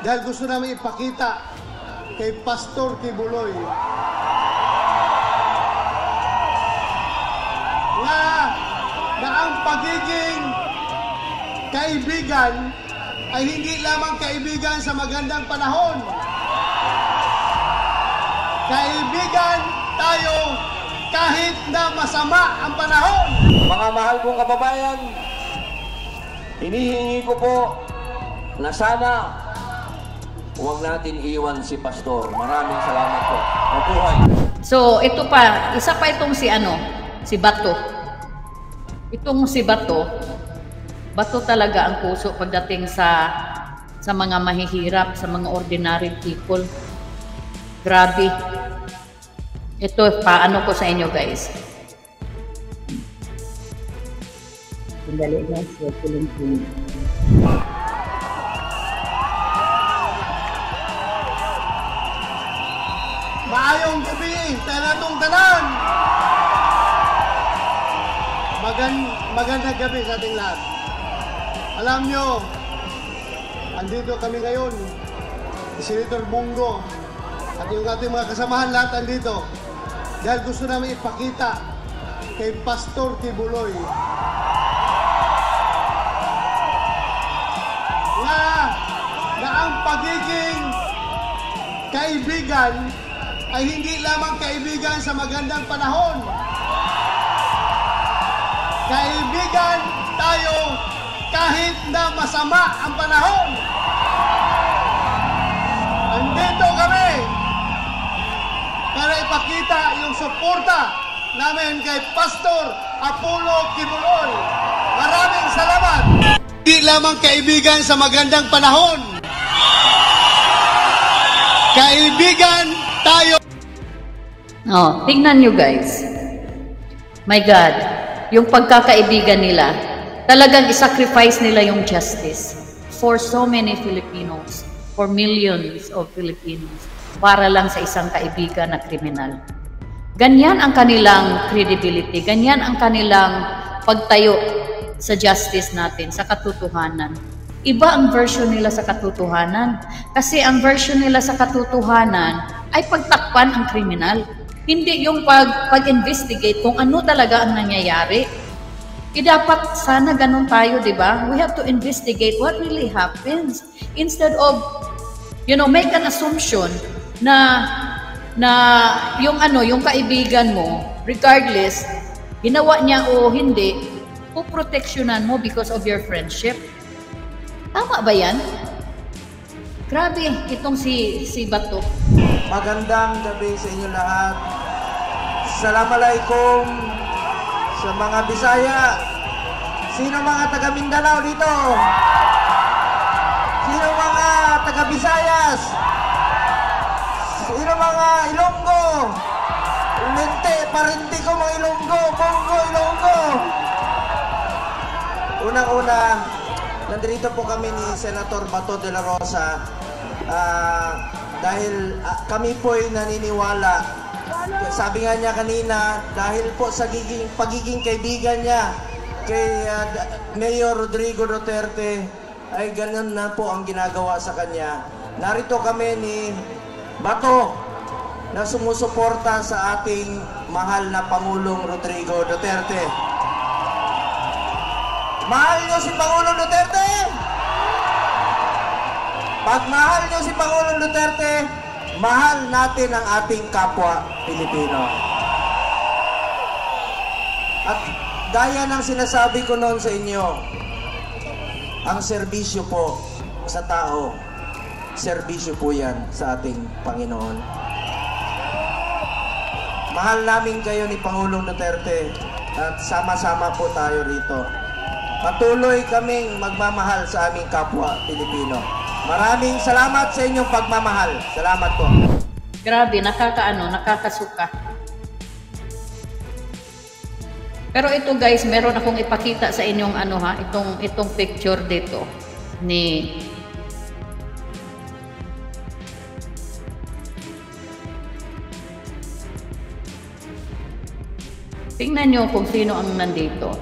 Dahil gusto namin ipakita kay Pastor Kibuloy na ang pagiging kaibigan ay hindi lamang kaibigan sa magandang panahon. Kaibigan tayo kahit na masama ang panahon. Mga mahal kong kababayan, hinihingi ko po na sana huwag natin iwan si Pastor. Maraming salamat po. Mabuhay. So, ito pa, isa pa itong si Bato. Itong si Bato talaga ang puso pagdating sa mga mahihirap, sa mga ordinary people. Grabe. Ito, paano ko sa inyo, guys. Sandali, guys. Maayong gabi, tanatong tanan. Magandang gabi sa ating lahat. Alam nyo, andito kami ngayon, si Senator Bongo, at yung ating mga kasamahan lahat andito. Dahil gusto namin ipakita kay Pastor Kibuloy na ang pagiging kaibigan ay hindi lamang kaibigan sa magandang panahon. Kaibigan tayo kahit na masama ang panahon. Andito kami para ipakita yung suporta namin kay Pastor Apollo Kibuloy. Maraming salamat. Hindi lamang kaibigan sa magandang panahon. Kaibigan tayo. Oh, tingnan nyo, guys. My God, yung pagkakaibigan nila, talagang isacrifice nila yung justice for so many Filipinos, for millions of Filipinos, para lang sa isang kaibigan na kriminal. Ganyan ang kanilang credibility, ganyan ang kanilang pagtayo sa justice natin, sa katotohanan. Iba ang version nila sa katotohanan. Kasi ang version nila sa katotohanan ay pagtakpan ang kriminal. Hindi yung pag-investigate kung ano talaga ang nangyayari. Dapat sana ganun tayo, di ba? We have to investigate what really happens. Instead of, make an assumption na yung kaibigan mo, regardless, ginawa niya o hindi, puproteksyonan mo because of your friendship. Tama ba yan? Grabe, itong si Bato. Magandang gabi sa inyo lahat. Assalamualaikum sa mga Bisaya. Sino mga taga Mindanao dito? Sino mga taga Visayas? Sino mga Ilonggo? Umente, parinti ko mga Ilonggo. Bongo, Ilonggo. Unang-una, nandito po kami ni Senator Bato de la Rosa dahil kami po ay naniniwala. Sabi nga niya kanina, dahil po sa pagiging kaibigan niya kay Mayor Rodrigo Duterte, ay ganun na po ang ginagawa sa kanya. Narito kami ni Bato na sumusuporta sa ating mahal na Pangulong Rodrigo Duterte. Mahal niyo si Pangulong Duterte? Pag mahal niyo si Pangulong Duterte, mahal natin ang ating kapwa Pilipino. At gaya ng sinasabi ko noon sa inyo, ang serbisyo po sa tao, serbisyo po yan sa ating Panginoon. Mahal namin kayo ni Pangulong Duterte at sama-sama po tayo rito. Patuloy kaming magmamahal sa aming kapwa Pilipino. Maraming salamat sa inyong pagmamahal. Salamat po. Grabe, nakakasuka. Pero ito guys, meron akong ipakita sa inyong itong picture dito ni tingnan nyo kung sino ang nandito.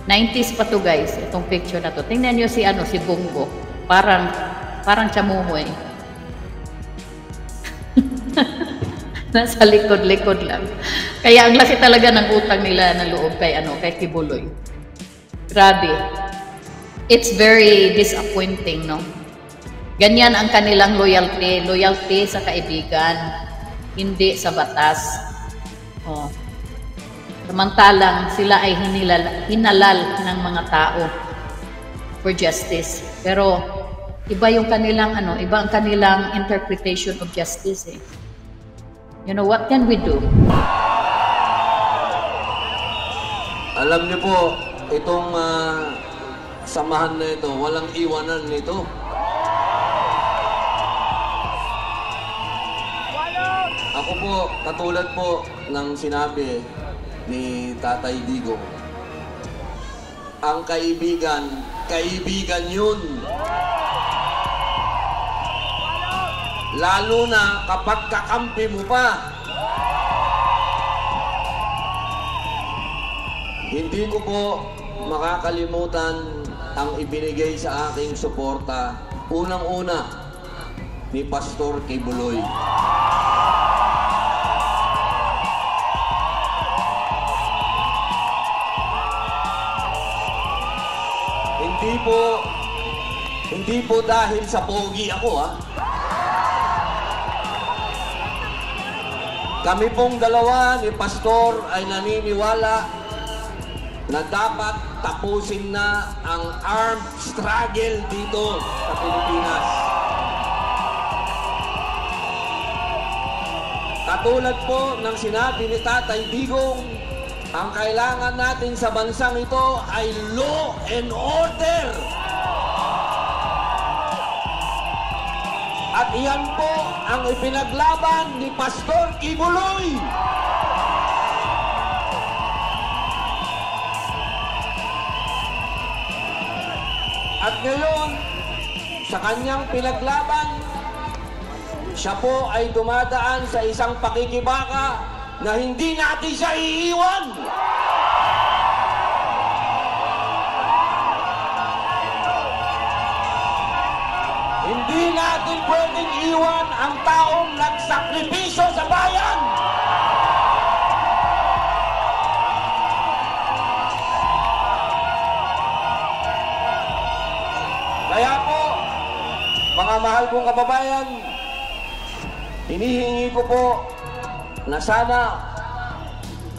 90s pa to guys, itong picture na to. Tingnan nyo si Bongo. Parang parang chamuhoy. Nasa likod-likod lang. Kaya ang laki talaga ng utang nila na loob kay Kibuloy. Grabe. It's very disappointing, no? Ganyan ang kanilang loyalty sa kaibigan, hindi sa batas. Oh. Samantalang sila ay hinalal ng mga tao for justice. Pero iba yung kanilang iba ang kanilang interpretation of justice eh. You know, what can we do? Alam niyo po, itong samahan na ito, walang iwanan nito. Ako po, katulad po ng sinabi ni Tatay Digong, ang kaibigan, kaibigan yun. Lalo na kapag kakampi mo pa. Hindi ko po makakalimutan ang ibinigay sa aking suporta, unang-una, ni Pastor Kibuloy. Hindi po dahil sa pogi ako, ha. Kami pong dalawa ni Pastor ay naniniwala na dapat tapusin na ang armed struggle dito sa Pilipinas. Katulad po ng sinabi ni Tatay Digong, ang kailangan natin sa bansang ito ay law and order. At iyan po ang ipinaglaban ni Pastor Kibuloy. At ngayon, sa kanyang pinaglaban, siya po ay dumadaan sa isang pakikibaka na hindi natin siya iiwan. Hindi natin pwedeng iwan ang taong nagsakripisyo sa bayan. Kaya po, mga mahal kong kababayan, hinihingi ko po na sana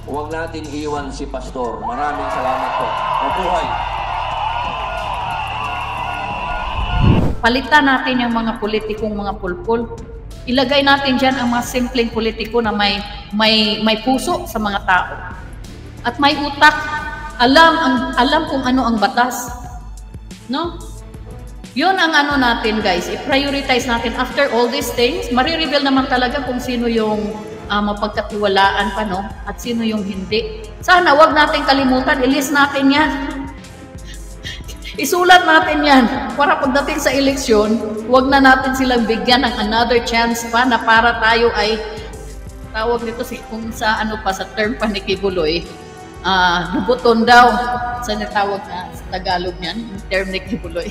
huwag natin iwan si Pastor. Maraming salamat po. Mabuhay. Palitan natin yung mga politikong mga pulpul. Ilagay natin dyan ang mga simpleng politiko na may puso sa mga tao. At may utak. Alam kung ano ang batas. No? Yun ang natin, guys. I-prioritize natin after all these things. Marireveal naman talaga kung sino yung mapagkatiwalaan pa, no? At sino yung hindi. Sana wag natin kalimutan. I-list natin yan. Isulat natin yan. Para pagdating sa eleksyon, wag na natin silang bigyan ng another chance pa na para tayo ay tawag nito kung sa sa term pa ni Kibuloy. Dubuton daw. Sa natawag na sa Tagalog niyan, yung term ni Kibuloy.